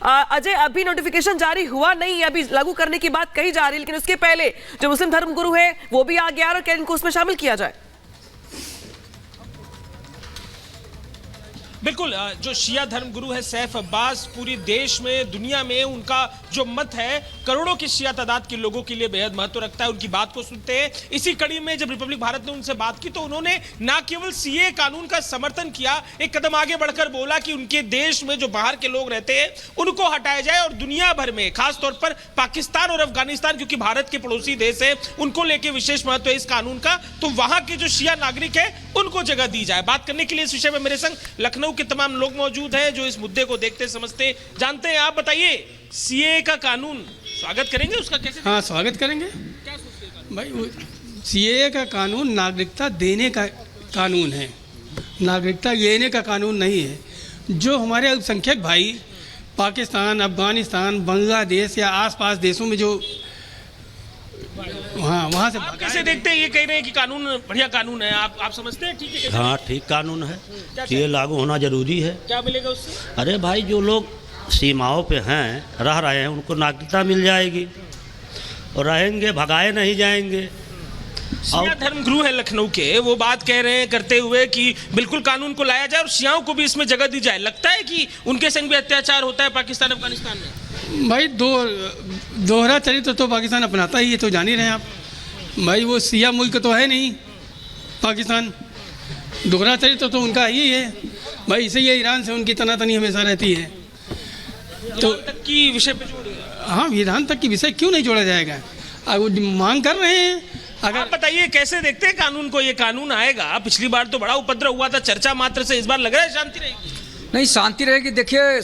अजय, अभी नोटिफिकेशन जारी हुआ नहीं है, अभी लागू करने की बात कही जा रही है, लेकिन उसके पहले जो मुस्लिम धर्मगुरु है वो भी आ गया और क्या इनको उसमें शामिल किया जाए? बिल्कुल, जो शिया धर्मगुरु है सैफ अब्बास, पूरी देश में दुनिया में उनका जो मत है करोड़ों की शिया तादाद के लोगों के लिए बेहद महत्व रखता है। उनकी बात को सुनते हैं। इसी कड़ी में जब रिपब्लिक भारत ने उनसे बात की तो उन्होंने ना केवल सीए कानून का समर्थन किया, एक कदम आगे बढ़कर बोला कि उनके देश में जो बाहर के लोग रहते हैं उनको हटाया जाए और दुनिया भर में खासतौर पर पाकिस्तान और अफगानिस्तान, क्योंकि भारत के पड़ोसी देश है, उनको लेकर विशेष महत्व है इस कानून का, तो वहां के जो शिया नागरिक है उनको जगह दी जाए। बात करने के लिए इस विषय में मेरे संग लखनऊ के तमाम लोग मौजूद हैं जो इस मुद्दे को देखते समझते जानते हैं। आप बताइए, सीए का कानून स्वागत करेंगे, उसका कैसे? हाँ, स्वागत करेंगे। क्या सोचते हैं भाई, सीए का कानून नागरिकता देने का कानून है, नागरिकता लेने का कानून नहीं है। जो हमारे अल्पसंख्यक भाई पाकिस्तान, अफगानिस्तान, बांग्लादेश या आसपास देशों में जो वहाँ से आप कैसे देखते हैं? ये कह रहे हैं कि कानून बढ़िया कानून है, आप समझते हैं ठीक है? हाँ, ठीक कानून है, ये लागू होना जरूरी है। क्या मिलेगा उससे? अरे भाई, जो लोग सीमाओं पे हैं, रह रहे हैं, उनको नागरिकता मिल जाएगी और रहेंगे, भगाए नहीं जाएंगे। शिया धर्मगुरु है लखनऊ के, वो बात कह रहे हैं करते हुए कि बिल्कुल कानून को लाया जाए और शियाओं को भी इसमें जगह दी जाए। लगता है कि उनके संग भी अत्याचार होता है पाकिस्तान अफगानिस्तान में? भाई, दोहरा चरित्र तो पाकिस्तान अपनाता ही है, तो जान ही रहे हैं आप। भाई, वो सिया मुल्क तो है नहीं पाकिस्तान, दोहरा चरित्र तो उनका ही है भाई। इसे ये ईरान से उनकी तनातनी हमेशा रहती है। तो तक की विषय पे जोड़, हाँ, ईरान तक की विषय क्यों नहीं जोड़ा जाएगा? वो मांग कर रहे हैं। अगर आप बताइए कैसे देखते हैं कानून को? ये कानून आएगा, पिछली बार तो बड़ा उपद्रव हुआ था, चर्चा मात्र से, इस बार लग रहा है शांति रहेगी? नहीं, शांति रहेगी। देखिए,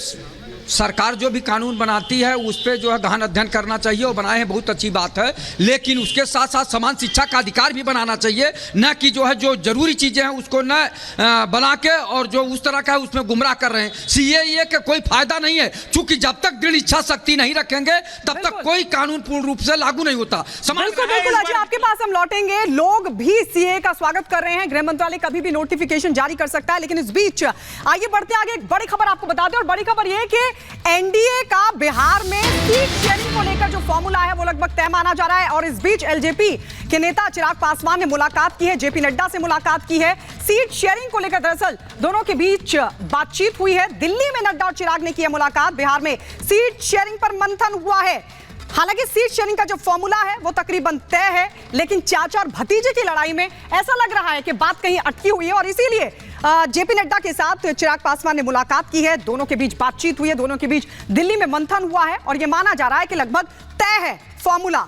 सरकार जो भी कानून बनाती है उस पर जो है गहन अध्ययन करना चाहिए और बनाए हैं, बहुत अच्छी बात है, लेकिन उसके साथ साथ समान शिक्षा का अधिकार भी बनाना चाहिए, न कि जो है जो जरूरी चीज़ें हैं उसको न बना के और जो उस तरह का है उसमें गुमराह कर रहे हैं। सीएए का कोई फायदा नहीं है, क्योंकि जब तक दृढ़ इच्छा शक्ति नहीं रखेंगे तब तक कोई कानून पूर्ण रूप से लागू नहीं होता। बिल्कुल अजय, आपके पास हम लौटेंगे। लोग भी सीए का स्वागत कर रहे हैं, गृह मंत्रालय कभी भी नोटिफिकेशन जारी कर सकता है, लेकिन इस बीच आइए बढ़ते आगे। एक बड़ी खबर आपको बता दें, और बड़ी खबर यह कि एनडीए का बिहार में सीट शेयरिंग को लेकर जो फॉर्मूला है वो लगभग तय माना जा रहा है। और इस बीच एलजेपी के नेता चिराग पासवान ने मुलाकात की है, जेपी नड्डा से मुलाकात की है। सीट शेयरिंग को लेकर दरअसल दोनों के बीच बातचीत हुई है। दिल्ली में नड्डा और चिराग ने की है मुलाकात। बिहार में सीट शेयरिंग पर मंथन हुआ है। हालांकि सीट शेयरिंग का जो फॉर्मूला है वो तकरीबन तय है, लेकिन चाचा और भतीजे की लड़ाई में ऐसा लग रहा है कि बात कहीं अटकी हुई है और इसीलिए जेपी नड्डा के साथ चिराग पासवान ने मुलाकात की है। दोनों के बीच बातचीत हुई है, दोनों के बीच दिल्ली में मंथन हुआ है और यह माना जा रहा है कि लगभग तय है फॉर्मूला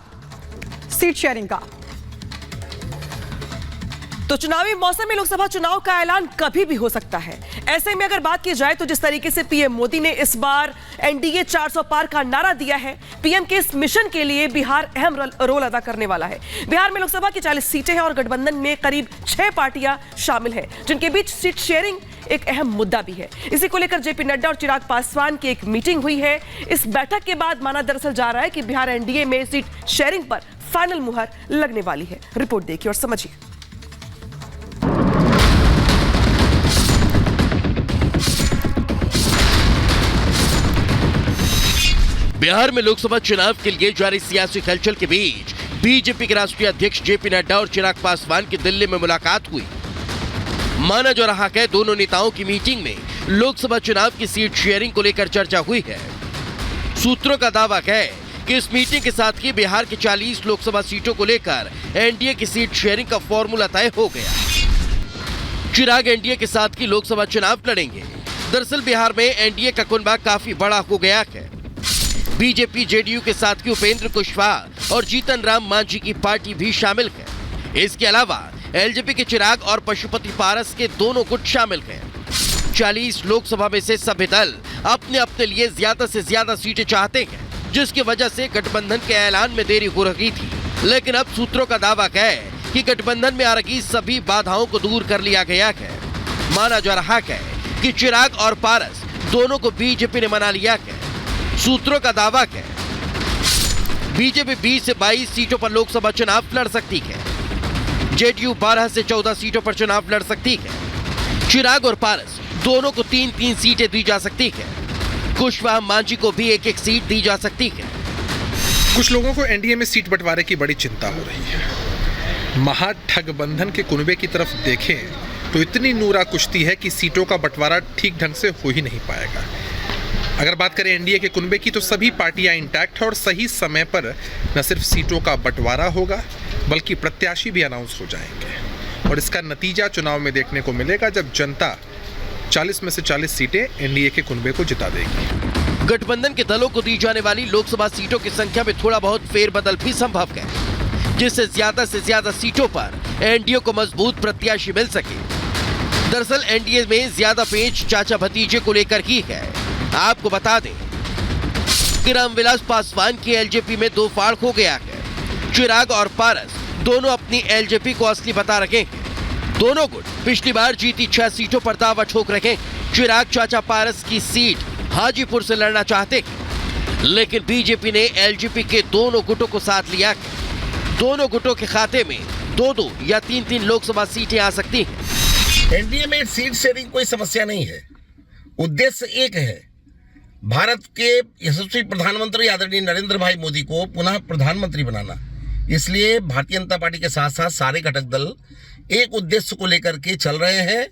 सीट शेयरिंग का। तो चुनावी मौसम में लोकसभा चुनाव का ऐलान कभी भी हो सकता है। ऐसे में अगर बात की जाए तो जिस तरीके से पीएम मोदी ने इस बार एनडीए 400 पार का नारा दिया है, पीएम के इस मिशन के लिए बिहार अहम रोल अदा करने वाला है। बिहार में लोकसभा की 40 सीटें हैं और गठबंधन में करीब 6 पार्टियां शामिल हैं, जिनके बीच सीट शेयरिंग एक अहम मुद्दा भी है। इसी को लेकर जेपी नड्डा और चिराग पासवान की एक मीटिंग हुई है। इस बैठक के बाद माना दरअसल जा रहा है कि बिहार एनडीए में सीट शेयरिंग पर फाइनल मुहर लगने वाली है। रिपोर्ट देखिए और समझिए। बिहार में लोकसभा चुनाव के लिए जारी सियासी हलचल के बीच बीजेपी के राष्ट्रीय अध्यक्ष जेपी नड्डा और चिराग पासवान की दिल्ली में मुलाकात हुई। माना जा रहा है दोनों नेताओं की मीटिंग में लोकसभा चुनाव की सीट शेयरिंग को लेकर चर्चा हुई है। सूत्रों का दावा है कि इस मीटिंग के साथ ही बिहार की 40 लोकसभा सीटों को लेकर एनडीए की सीट शेयरिंग का फॉर्मूला तय हो गया। चिराग एनडीए के साथ की लोकसभा चुनाव लड़ेंगे। दरअसल बिहार में एनडीए का कुनबा काफी बड़ा हो गया है। बीजेपी जेडीयू के साथ की उपेंद्र कुशवाहा और जीतन राम मांझी की पार्टी भी शामिल है। इसके अलावा एलजेपी के चिराग और पशुपति पारस के दोनों गुट शामिल हैं। 40 लोकसभा में से सभी दल अपने अपने लिए ज्यादा से ज्यादा सीटें चाहते हैं, जिसकी वजह से गठबंधन के ऐलान में देरी हो रही थी। लेकिन अब सूत्रों का दावा है कि गठबंधन में आ रही सभी बाधाओं को दूर कर लिया गया है। माना जा रहा है कि चिराग और पारस दोनों को बीजेपी ने मना लिया है। सूत्रों का दावा है बीजेपी 20 से 22 सीटों पर लोकसभा चुनाव लड़ सकती है। जेडीयू 12 से 14 सीटों पर चुनाव लड़ सकती है। चिराग और पारस दोनों को 3-3 सीटें दी जा सकती है। कुशवाहा मांझी को भी एक एक सीट दी जा सकती है। कुछ लोगों को एनडीए में सीट बंटवारे की बड़ी चिंता हो रही है। महाठगबंधन के कुनबे की तरफ देखें तो इतनी नूरा कुश्ती है कि सीटों का बंटवारा ठीक ढंग से हो ही नहीं पाएगा। अगर बात करें एनडीए के कुनबे की तो सभी पार्टियां इंटैक्ट है और सही समय पर न सिर्फ सीटों का बंटवारा होगा बल्कि प्रत्याशी भी अनाउंस हो जाएंगे और इसका नतीजा चुनाव में देखने को मिलेगा जब जनता 40 में से 40 सीटें एनडीए के कुनबे को जिता देगी। गठबंधन के दलों को दी जाने वाली लोकसभा सीटों की संख्या में थोड़ा बहुत फेरबदल भी संभव है, जिससे से ज्यादा सीटों पर एनडीए को मजबूत प्रत्याशी मिल सके। दरअसल एनडीए में ज्यादा पेच चाचा भतीजे को लेकर ही है। आपको बता दें कि रामविलास पासवान की एलजेपी में दो फाड़ हो गया है। चिराग और पारस दोनों अपनी एलजेपी को असली बता रखे हैं। दोनों गुट पिछली बार जीती 6 सीटों पर दावा ठोक रखे। चिराग चाचा पारस की सीट हाजीपुर से लड़ना चाहते हैं, लेकिन बीजेपी ने एलजेपी के दोनों गुटों को साथ लिया। दोनों गुटों के खाते में 2-2 या 3-3 लोकसभा सीटें आ सकती हैं। एनडीए में सीट शेयरिंग कोई समस्या नहीं है। उद्देश्य एक है, भारत के यशस्वी प्रधानमंत्री आदरणीय नरेंद्र भाई मोदी को पुनः प्रधानमंत्री बनाना। इसलिए भारतीय जनता पार्टी के साथ साथ सारे घटक दल एक उद्देश्य को लेकर के चल रहे हैं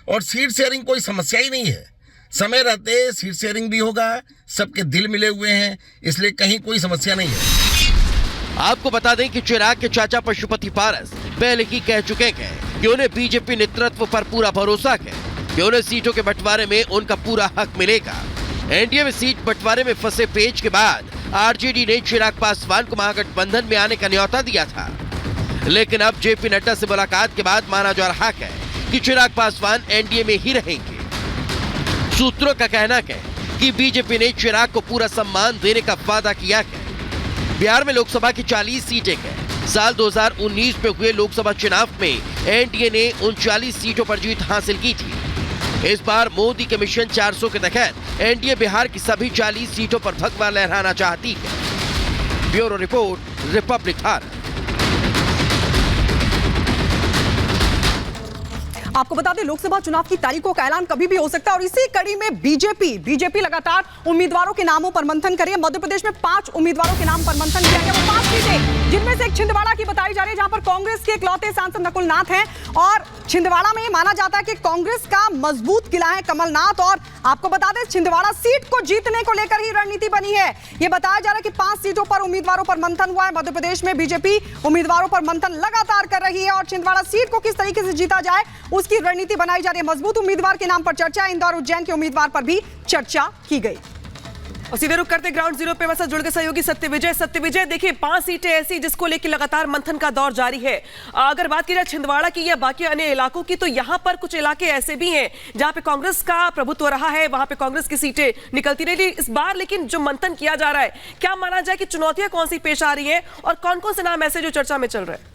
और सीट शेयरिंग कोई समस्या ही नहीं है। समय रहते सीट शेयरिंग भी होगा, सबके दिल मिले हुए हैं, इसलिए कहीं कोई समस्या नहीं है। आपको बता दें कि चिराग के चाचा पशुपति पारस पहले ही कह चुके हैं कि उन्हें बीजेपी नेतृत्व पर पूरा भरोसा है कि उन्हें सीटों के बंटवारे में उनका पूरा हक मिलेगा। एनडीए में सीट बंटवारे में फंसे पेच के बाद आरजेडी ने चिराग पासवान को महागठबंधन में आने का न्योता दिया था, लेकिन अब जेपी नड्डा से मुलाकात के बाद माना जा रहा है कि चिराग पासवान एनडीए में ही रहेंगे। सूत्रों का कहना है कि बीजेपी ने चिराग को पूरा सम्मान देने का वादा किया है। बिहार में लोकसभा की 40 सीटें हैं। साल 2019 में हुए लोकसभा चुनाव में एनडीए ने 39 सीटों पर जीत हासिल की थी। इस बार मोदी के मिशन 400 के तहत एनडीए बिहार की सभी 40 सीटों पर भगवा लहराना चाहती है। Bureau report, Republic Bharat. आपको बता दें लोकसभा चुनाव की तारीखों का ऐलान कभी भी हो सकता है और इसी कड़ी में बीजेपी लगातार उम्मीदवारों के नामों पर मंथन करिए। मध्य प्रदेश में 5 उम्मीदवारों के नाम पर मंथन किया गया। वो 5 सीटें जिनमें से एक छिंदवाड़ा की बताई जा रही है, जहां पर कांग्रेस के इकलौते सांसद नकुल नाथ हैं और छिंदवाड़ा में माना जाता है कि कांग्रेस का मजबूत किला है कमलनाथ। और आपको बता दें छिंदवाड़ा सीट को जीतने को लेकर ही रणनीति बनी है। यह बताया जा रहा है कि 5 सीटों पर उम्मीदवारों पर मंथन हुआ है। मध्य प्रदेश में बीजेपी उम्मीदवारों पर मंथन लगातार कर रही है और छिंदवाड़ा सीट को किस तरीके से जीता जाए उसकी रणनीति बनाई जा रही है। मजबूत उम्मीदवार के नाम पर चर्चा, इंदौर उज्जैन के उम्मीदवार पर भी चर्चा की गई। और सीधे रुक करते ग्राउंड जीरो पे वैसा जुड़ के सहयोगी सत्यविजय देखिए 5 सीटें ऐसी जिसको लेकर लगातार मंथन का दौर जारी है। अगर बात की जाए छिंदवाड़ा की या बाकी अन्य इलाकों की तो यहां पर कुछ इलाके ऐसे भी हैं जहां पे कांग्रेस का प्रभुत्व रहा है, वहां पे कांग्रेस की सीटें निकलती रही इस बार। लेकिन जो मंथन किया जा रहा है, क्या माना जाए कि चुनौतियां कौन सी पेश आ रही है और कौन कौन से नाम ऐसे जो चर्चा में चल रहे हैं?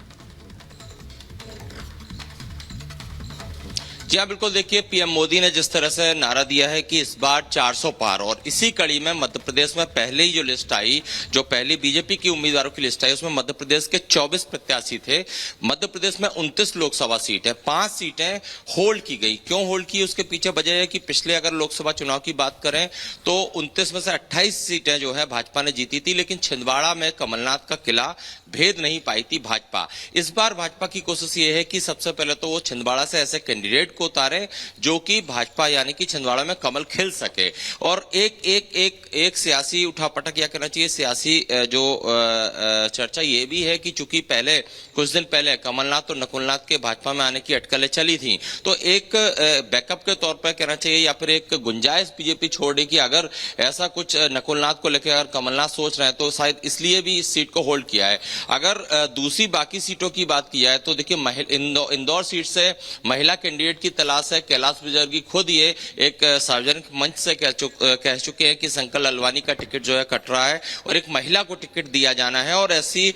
जी हाँ, बिल्कुल। देखिए पीएम मोदी ने जिस तरह से नारा दिया है कि इस बार 400 पार, और इसी कड़ी में मध्य प्रदेश में पहले ही जो लिस्ट आई, जो पहली बीजेपी की उम्मीदवारों की लिस्ट आई, उसमें मध्य प्रदेश के 24 प्रत्याशी थे। मध्य प्रदेश में 29 लोकसभा सीट है, 5 सीटें होल्ड की गई। क्यों होल्ड की, उसके पीछे वजह है कि पिछले अगर लोकसभा चुनाव की बात करें तो 29 में से 28 सीटें जो है भाजपा ने जीती थी, लेकिन छिंदवाड़ा में कमलनाथ का किला भेद नहीं पाई थी भाजपा। इस बार भाजपा की कोशिश ये है कि सबसे पहले तो वो छिंदवाड़ा से ऐसे कैंडिडेट को उतारे जो कि भाजपा यानी कि छिंदवाड़ा में कमल खिल सके। और एक सियासी उठापटक या कहना चाहिए सियासी जो चर्चा ये भी है कि चूंकि पहले कुछ दिन पहले कमलनाथ और नकुलनाथ के भाजपा में आने की अटकलें चली थी, तो एक बैकअप के तौर पर कहना चाहिए या फिर एक गुंजाइश बीजेपी छोड़ दी कि अगर ऐसा कुछ नकुलनाथ को लेकर अगर कमलनाथ सोच रहे हैं तो शायद इसलिए भी इस सीट को होल्ड किया है। अगर दूसरी बाकी सीटों की बात की जाए तो देखिए इंदौर सीट से महिला कैंडिडेट की तलाश है। कैलाश विजयवर्गीय खुद ये एक सार्वजनिक मंच से कह चुके हैं कि शंकर ललवानी का टिकट जो है कट रहा है और एक महिला को टिकट दिया जाना है और ऐसी